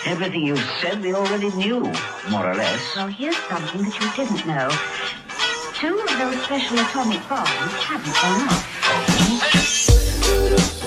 Everything you said we already knew, more or less. Well, here's something that you didn't know. 2 of those special atomic bombs haven't gone off.